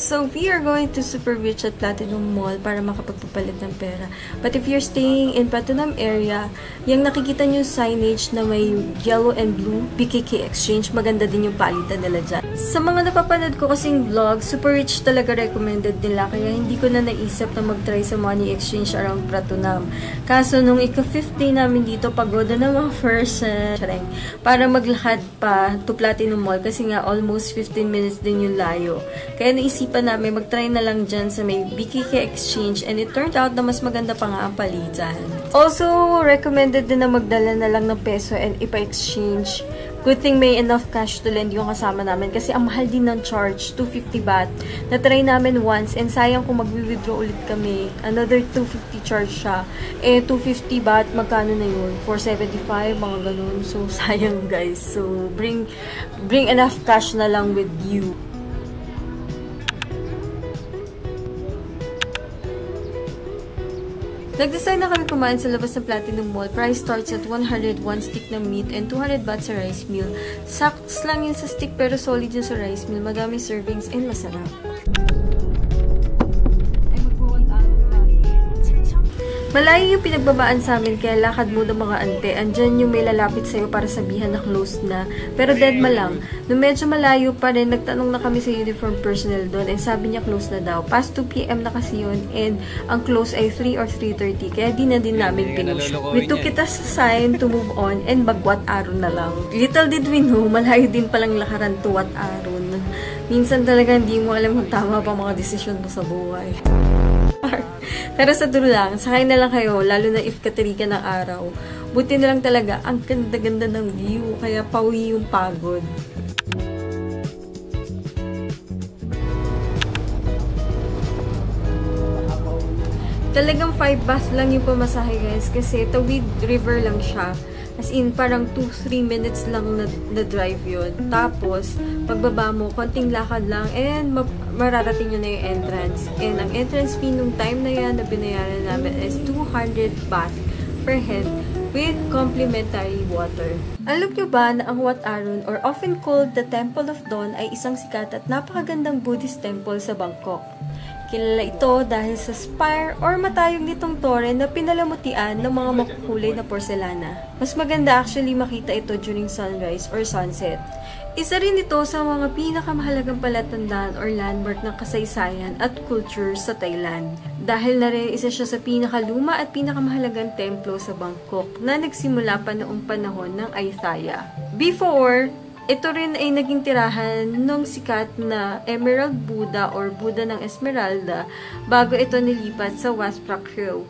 So, we are going to Super Rich at Platinum Mall para makapagpapalit ng pera. But if you're staying in Platinum area, yung nakikita nyo signage na may yellow and blue, BKK Exchange, maganda din yung palitan nila dyan. Sa mga napapanood ko kasing vlog, Super Rich talaga recommended nila, kaya hindi ko na naisip na mag-try sa money exchange around Platinum. Kaso, nung ika-5th day namin dito, pagoda na mga first para maglakad pa to Platinum Mall kasi nga almost 15 minutes din yung layo. Kaya naisipan namin mag-try na lang dyan sa may BKK Exchange and it turned out na mas maganda pa nga ang palitan. Also, recommended din na magdala na lang ng peso and ipa-exchange. Good thing may enough cash to lend yung kasama namin kasi ang mahal din ng charge, 250 baht. Na-try namin once and sayang kung mag-withdraw ulit kami. Another 250 charge siya. Eh, 250 baht, magkano na yun? 475, mga ganun. So, sayang guys. So, bring enough cash na lang with you. Nag-decide na kami kumain sa labas ng Platinum Mall. Price starts at 101 stick ng meat and 200 baht sa rice meal. Saks lang yun sa stick pero solid yun sa rice meal. Madami servings and masarap. Malayo yung pinagbabaan sa amin kaya lakad muna mga ante. Andyan yung may lalapit sa'yo para sabihan na closed na. Pero dead ma lang. Nung medyo malayo pa rin, nagtanong na kami sa uniform personnel doon and sabi niya close na daw. Past 2 PM na kasi yun and ang close ay 3 or 3:30 kaya di na din namin pinush. We took it as a sign to move on and bagwat aron na lang. Little did we know, malayo din palang lakaran to wat aron. Minsan talaga hindi mo alam kung tama pa mga desisyon mo sa buhay. Pero sa dulo lang, sakay na lang kayo, lalo na if katiri ka ng araw. Buti na lang talaga, ang ganda-ganda ng view, kaya pauwi yung pagod. Talagang 5 bus lang yung pamasahe guys, kasi Tawid River lang siya. As in, parang 2-3 minutes lang na drive yun. Tapos, pagbaba mo, konting lakad lang, and mararating nyo na yung entrance. And ang entrance fee nung time na yan na binayaran namin is 200 baht per head with complimentary water. Alam nyo ba na ang Wat Arun, or often called the Temple of Dawn, ay isang sikat at napakagandang Buddhist temple sa Bangkok. Kilala ito dahil sa spire or matayog nitong tore na pinalamutian ng mga makukulay na porselana. Mas maganda actually makita ito during sunrise or sunset. Isa rin ito sa mga pinakamahalagang palatandaan or landmark ng kasaysayan at culture sa Thailand. Dahil na rin isa siya sa pinakaluma at pinakamahalagang templo sa Bangkok na nagsimula pa noong panahon ng Ayutthaya. Before, ito rin ay naging tirahan ng sikat na Emerald Buddha or Buddha ng Esmeralda bago ito nilipat sa Wasprak Hill.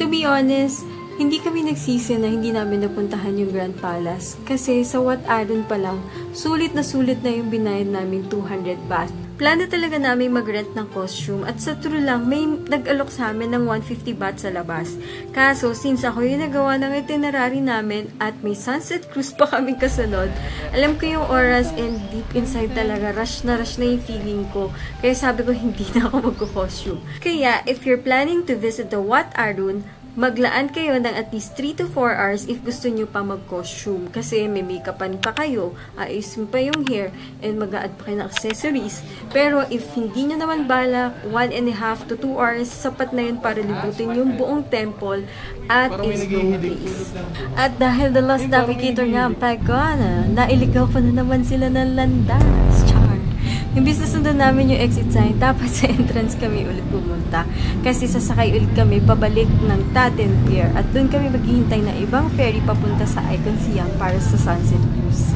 To be honest, hindi kami nagsisi na hindi namin napuntahan yung Grand Palace kasi sa Wat Arun pa lang, sulit na yung binayad namin 200 baht. Plano talaga namin mag-rent ng costume at sa true lang, may nag-alok sa amin ng 150 baht sa labas. Kaso, since ako yung nagawa ng itinerary namin at may sunset cruise pa kaming kasunod, alam ko yung oras and deep inside talaga, rush na yung feeling ko. Kaya sabi ko, hindi na ako mag-costume. Kaya, if you're planning to visit the Wat Arun, maglaan kayo ng at least 3 to 4 hours if gusto nyo pa mag-costume. Kasi may make-upan pa kayo, ayusin pa yung hair, and mag-a-add pa kayo ng accessories. Pero if hindi nyo naman balak, 1.5 to 2 hours, sapat na yun para libutin yung buong temple at its slow pace. At dahil the Lost Navigator nga ang pagkana, nailigaw pa na naman sila ng landas. Imbis na sundan namin yung exit sign, tapos sa entrance kami ulit pumunta. Kasi sasakay ulit kami pabalik ng Taten Pier at doon kami maghihintay na ibang ferry papunta sa Icon Siam para sa sunset cruise.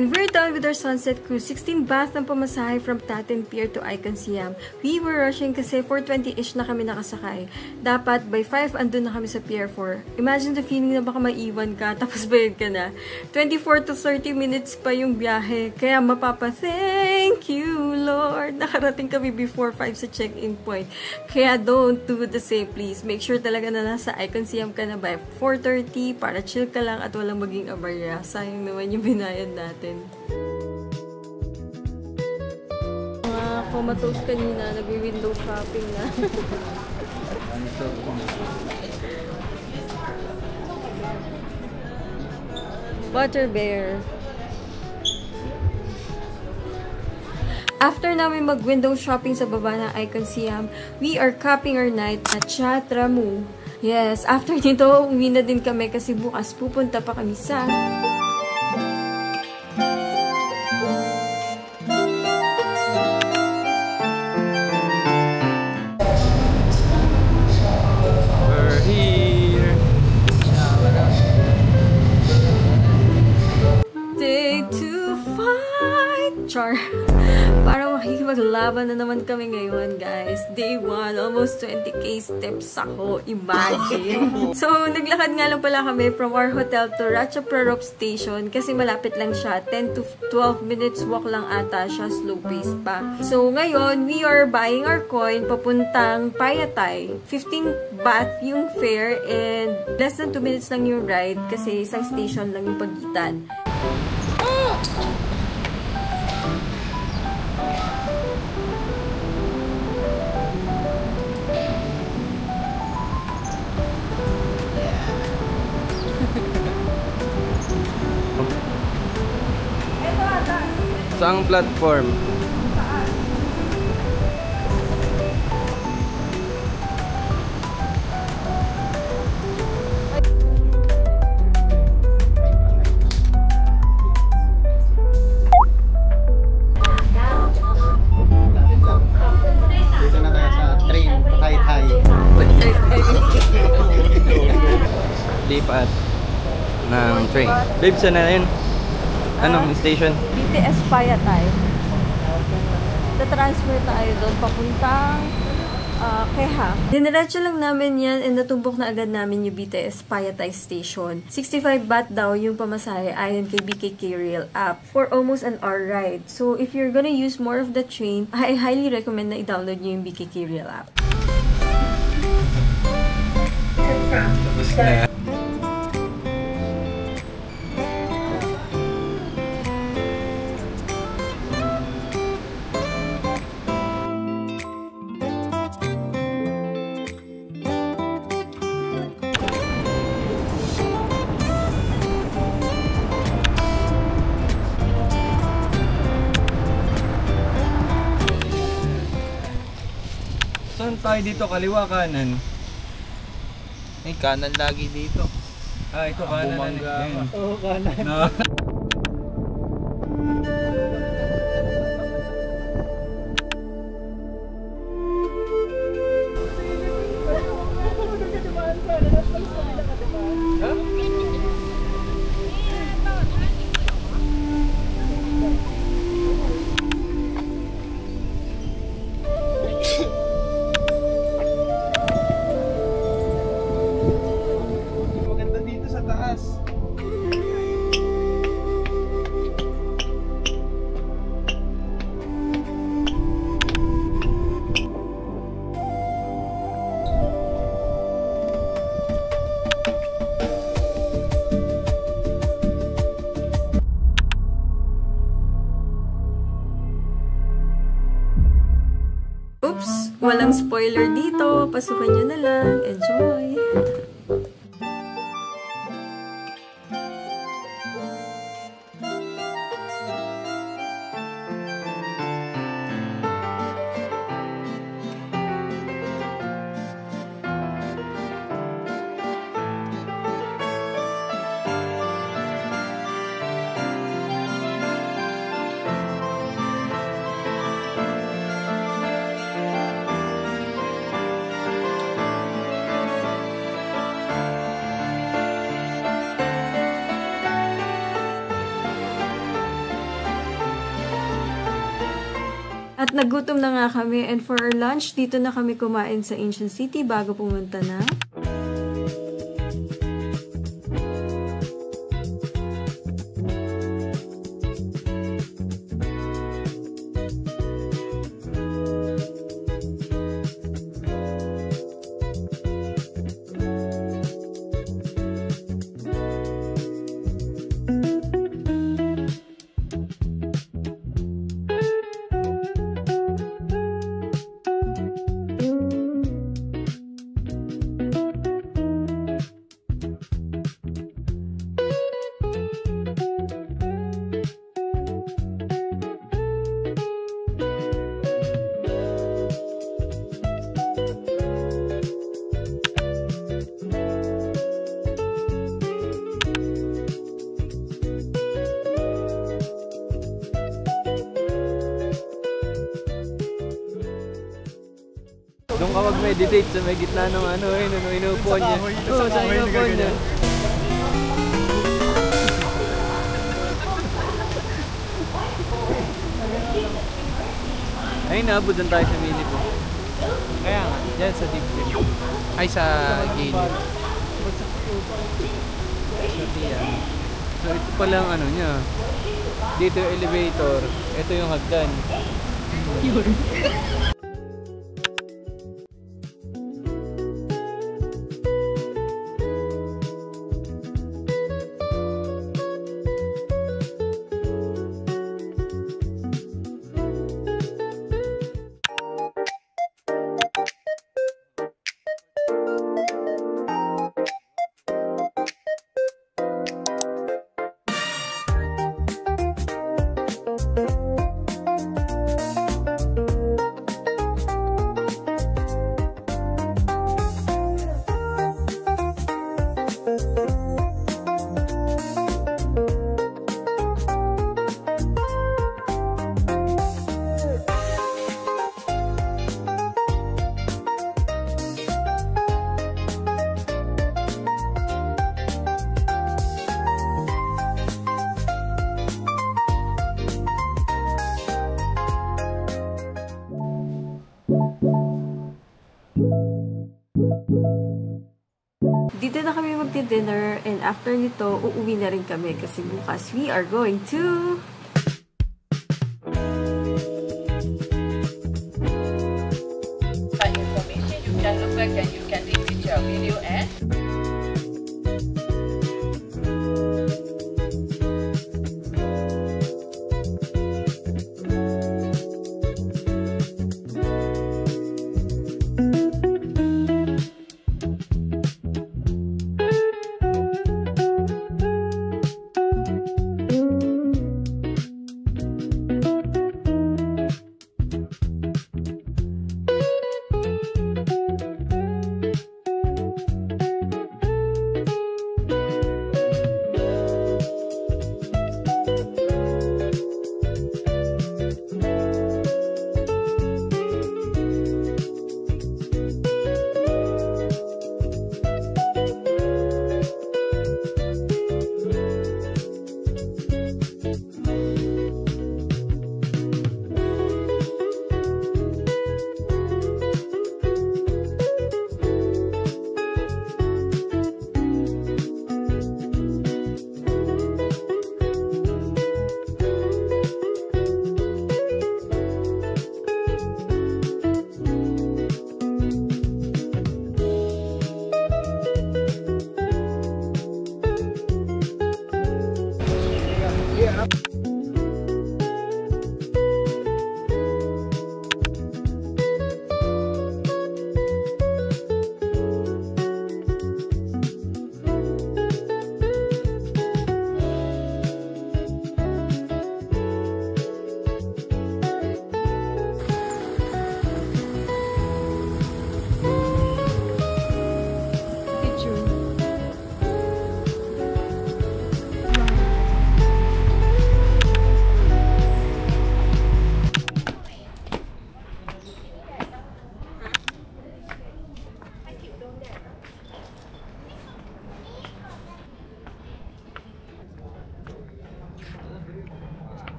And we're done with our sunset cruise. 16 baht ng pamasahe from Taten Pier to Icon Siam. We were rushing kasi 4:20-ish na kami nakasakay. Dapat by 5 andun na kami sa Pier 4. Imagine the feeling na baka maiwan ka tapos bayad ka na. 24 to 30 minutes pa yung biyahe. Kaya thank you, Lord. Nakarating kami before 5 sa check-in point. Kaya don't do the same, please. Make sure talaga na nasa Icon Siam ka na by 4:30 para chill ka lang at walang maging abarya. Sayang naman yung binayad natin. Mga comatose kanina, nag-window shopping na. Butter Bear. After namin mag-window shopping sa baba ng Icon Siam, we are capping our night at Chatramu. Yes, after nito, uwi na din kami kasi bukas pupunta pa kami sa... We're here. Day to fight! Char. Para makikipaglaban na naman kami ngayon, guys. Day 1, almost 20k steps ako. Imagine. So, naglakad nga lang pala kami from our hotel to Ratchaprarop Station kasi malapit lang siya. 10 to 12 minutes walk lang ata siya. Slow pace pa. So, ngayon, we are buying our coin papuntang Payatay. 15 baht yung fare and less than 2 minutes lang yung ride kasi isang station lang yung pagitan. Saang platform? Dito na tayo sa train, Thai. Lipat ng train. Babe, saan na yun? Anong station? BTS Payatay. Tatransfer tayo doon papuntang Keha. Diniretso lang namin yan and natumbok na agad namin yung BTS Payatay Station. 65 baht daw yung pamasahe ayon kay BKK Rail app for almost an hour ride. So if you're gonna use more of the train, I highly recommend na i-download nyo yung BKK Rail app. Saan tayo dito? Kaliwa, kanan? Ay, kanan lagi dito. Ah, ito kanan. Bumangga Yan. ka. Oo, kanan. No. Maganda dito sa taas. Oops! Walang spoiler dito. Pasukan nyo na lang. Enjoy! At nagutom na nga kami. And for our lunch, dito na kami kumain sa Ancient City bago pumunta na. Doon ka mag-meditate sa may gitna ng ano eh, nung inuupuan niya. Oo, sa inuupuan niya. Ay, naabutan tayo sa mini po. Kaya nga, yan sa deep deep. Ay, sa gilid. So ito pala ang ano niya. Dito yung elevator, ito yung hagdan. Dito na kami magti-dinner and after nito, uuwi na rin kami kasi bukas we are going to... Information, you can look back and you can repeat your video and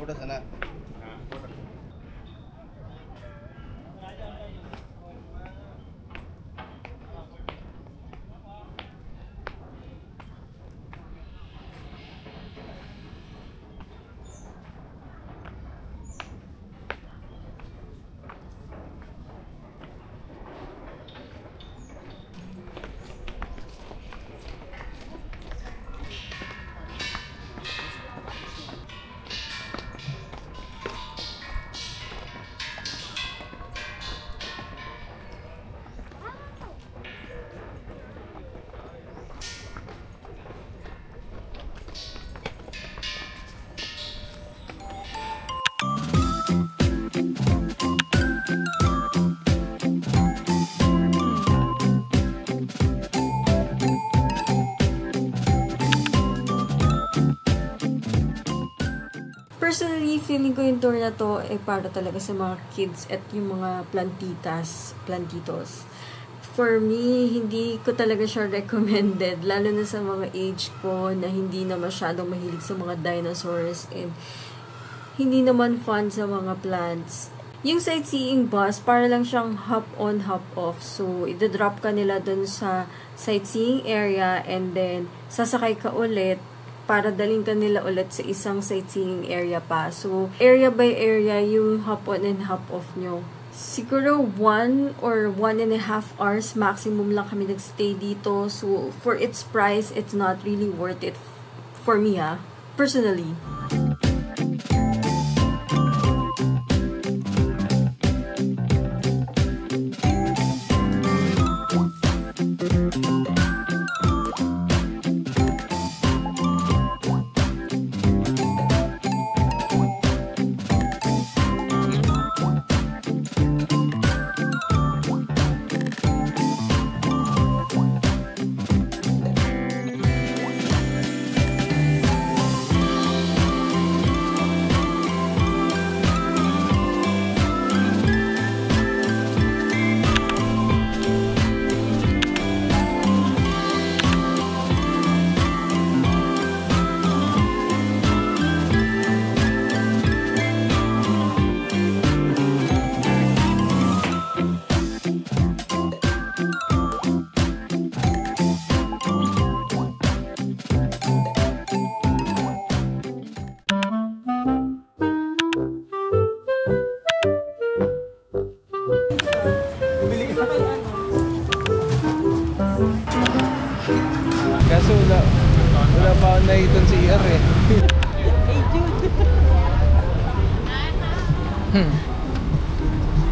Udah sana. Personally, feeling ko yung tour na to ay para talaga sa mga kids at yung mga plantitos. For me, hindi ko talaga siya recommended, lalo na sa mga age ko na hindi na masyadong mahilig sa mga dinosaurs and hindi naman fun sa mga plants. Yung sightseeing bus, para lang siyang hop on, hop off. So, idadrop ka nila dun sa sightseeing area and then sasakay ka ulit para daling ka nila ulit sa isang sightseeing area pa. So, area by area yung hop on and hop off nyo. Siguro 1 or 1.5 hours maximum lang kami nagstay dito. So, for its price, it's not really worth it for me, personally. Kaso wala pa ako nakita si ER eh. Hey Jude!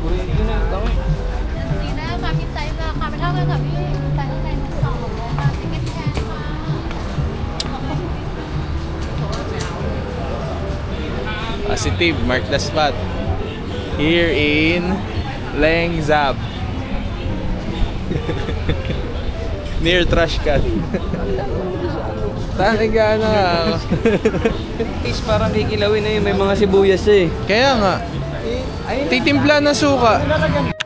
Uy, yun na, tao. Hindi na, kami tayo na kami lang kami. Tayo tayo ng song. Tingin siya. Positive, mark the spot. Here in Leng Zab. Near trash can. Talaga na. Is parang kikilawin na yun, may mga sibuyas eh. Kaya nga. Titimpla na suka.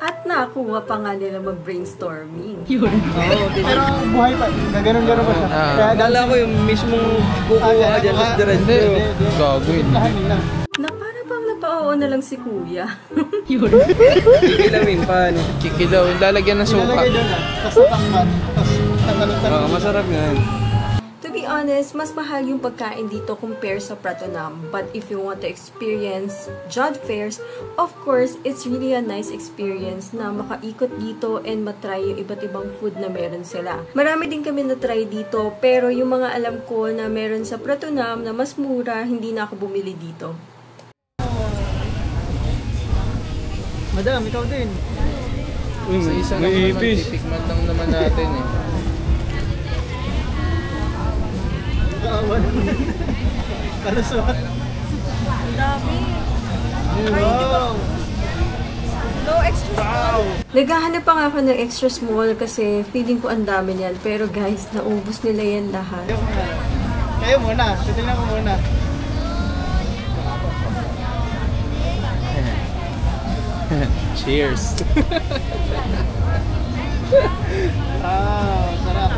At nakuha pa nga nila mag-brainstorming. Pero buhay pa. Gaganon-ganon pa siya. Kaya Akala ko yung mismong kukuha dyan sa diretso. Gagawin. Na para bang napao na lang si Kuya. Kikilawin pa. Kikilaw, lalagyan ng suka. Ilalagay doon tapos tatanggal. Tapos tatalon-talon. Masarap nga yun. To be honest, mas mahal yung pagkain dito compare sa Pratunam. But if you want to experience Jod Fairs, of course, it's really a nice experience na makaikot dito and matry yung iba't ibang food na meron sila. Marami din kami na-try dito, pero yung mga alam ko na meron sa Pratunam na mas mura, hindi na ako bumili dito. Madam, ikaw din. Sa isa lang naman, titikman lang naman natin eh. Kalusot. Ang dami! Wow! No extra small! Naghahanap pa nga ako ng extra small kasi feeling ko ang dami niyan. Pero guys, naubos nila yan lahat. Kayo muna. Titignan ko muna. Cheers! Sarap.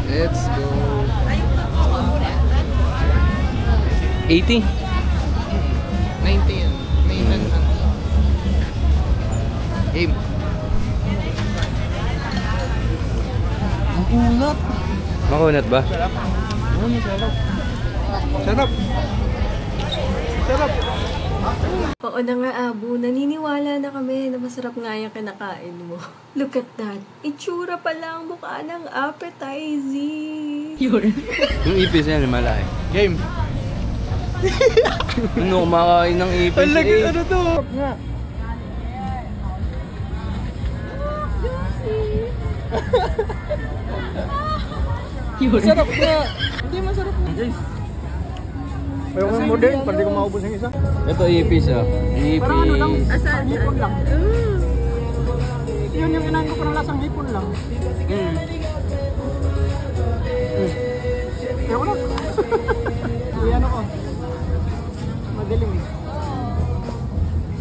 Let's go! 80? Game. Unat. Makunat ba? Sarap. Sarap. Sarap. Oo na nga, Abu. Naniniwala na kami na masarap nga yung kinakain mo. Look at that. Itsura pa lang mukha ng appetizing. Yung ipis yan, malaki. Game. Ano, kumakain ng ipis eh. Ano to? Nga. Masarap nga. Hindi masarap nga. Guys. Pero kung modern, pwede ko maubos yung isa. Ito ipis ah. Parang ano lang, Ipis. lasang hipon lang. Yun yung kinain ko, parang lasang hipon lang. Kaya ko lang. Yan ako. Magaling eh.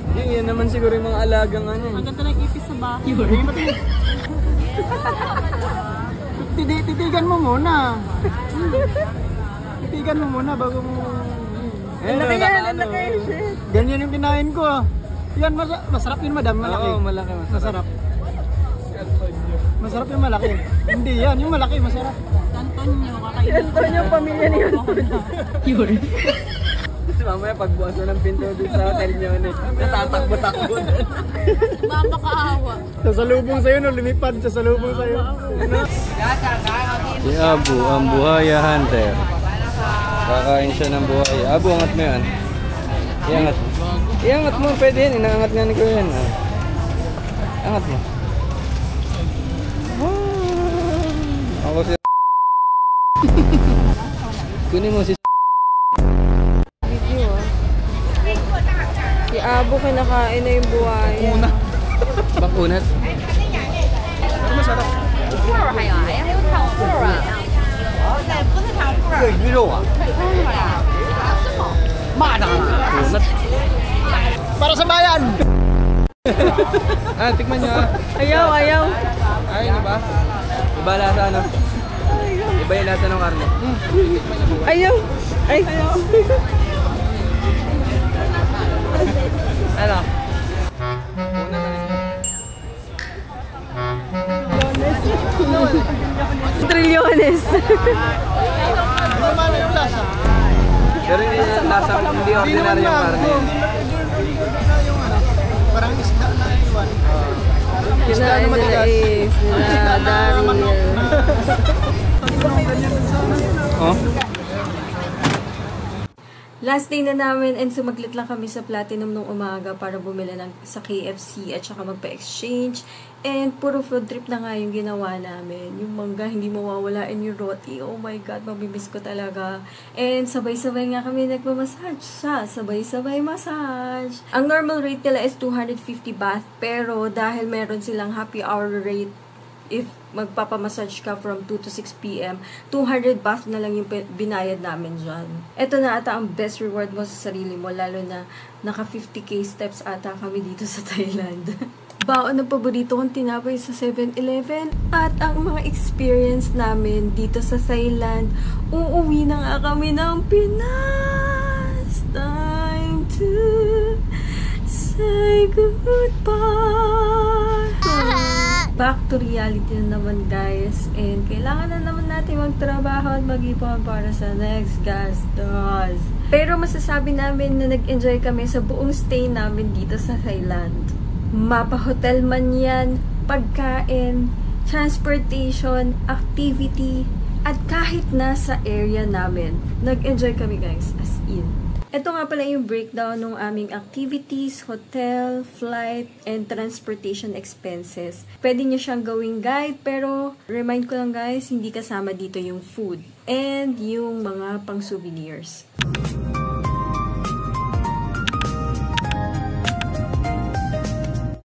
Hindi, yan naman siguro yung mga alagang ano. Ang ganda ng ipis sa bahay. Hindi matinig. Titigan mo muna. Titigan mo muna bago mo... Ang laki yan, ang laki. Ganyan yung kinain ko ah. Yan, masarap yun madam, malaki. Oo, malaki. Masarap. Masarap yung malaki. Hindi yan, yung malaki masarap. Antonio, kakainin. Antonio, pamilya niyo. Kasi mamaya pagbukas mo ng pinto dun sa hotel nyo, natatakbo-takbo. Mapakaawa. Sasalubong sa'yo, no? Lumipad, sasalubong sa'yo. Si Abu, ang buhaya hunter. Kakain siya ng buhaya. Abu, angat mo yan. Iangat. Iangat mo, pwede yan. Inaangat nga ni ko yan. Angat mo. Ako si kunin mo si Video ah. Si Abu kinakain na yung buhaya. bakunat. Pero masarap. Kunat. Para sa bayan! Tikman nyo ah. Ayaw. Ay, ano ba? Iba lasa ano? Iba yung lasa ng karne. Ayaw. Ay. Ano? Trilyones. Ano yung lasa? Pero hindi lasa, hindi ordinary yung karne. Parang isda na iwan. Kinain nila is nila Daryl. Oh? Last day na namin and sumaglit lang kami sa Platinum nung umaga para bumili sa KFC at saka magpa-exchange. And puro food trip na nga yung ginawa namin. Yung mangga, hindi mawawala, and yung roti. Oh my God, mabimiss ko talaga. And sabay-sabay nga kami nagmamassage. Sabay-sabay massage. Ang normal rate nila is 250 baht. Pero dahil meron silang happy hour rate, if magpapamassage ka from 2 to 6 p.m., 200 baht na lang yung binayad namin dyan. Ito na ata ang best reward mo sa sarili mo, lalo na naka 50k steps ata kami dito sa Thailand. Baon ng paborito kong tinapay sa 7-Eleven. At ang mga experience namin dito sa Thailand, uuwi na nga kami ng Pinas. Time to say goodbye. Back to reality na naman, guys. And kailangan na naman natin magtrabaho at mag-ipon para sa next gastos. Pero masasabi namin na nag-enjoy kami sa buong stay namin dito sa Thailand. Mapa-hotel man yan, pagkain, transportation, activity, at kahit nasa area namin. Nag-enjoy kami, guys, as in. Ito nga pala yung breakdown ng aming activities, hotel, flight, and transportation expenses. Pwede nyo siyang gawing guide, pero remind ko lang guys, hindi kasama dito yung food and yung mga pang-souvenirs.